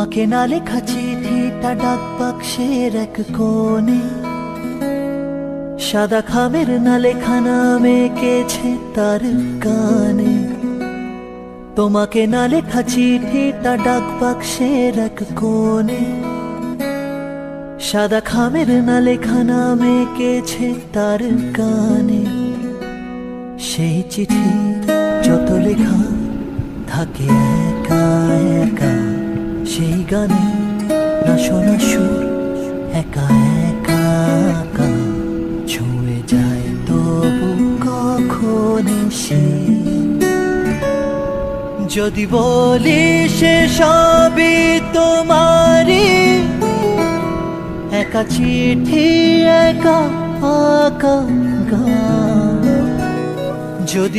তোমাকে না লেখা চিঠিটা ডাক বাক্সের এক কোণে, সাদা খামের না লেখা নাম এঁকেছে তার গানে। তোমাকে না লেখা চিঠিটা ডাক বাক্সের এক কোণে, সাদা খামের না লেখা নাম এঁকেছে তার গানে। সেই চিঠির যত লেখা থাকে একা একা, সেই গানে না শোনা সুর একা একা একা ছুঁয়ে যায় তবু কখন সে। যদি বলি সে সবই তোমারই, একা চিঠি একা আঁকা গান। যদি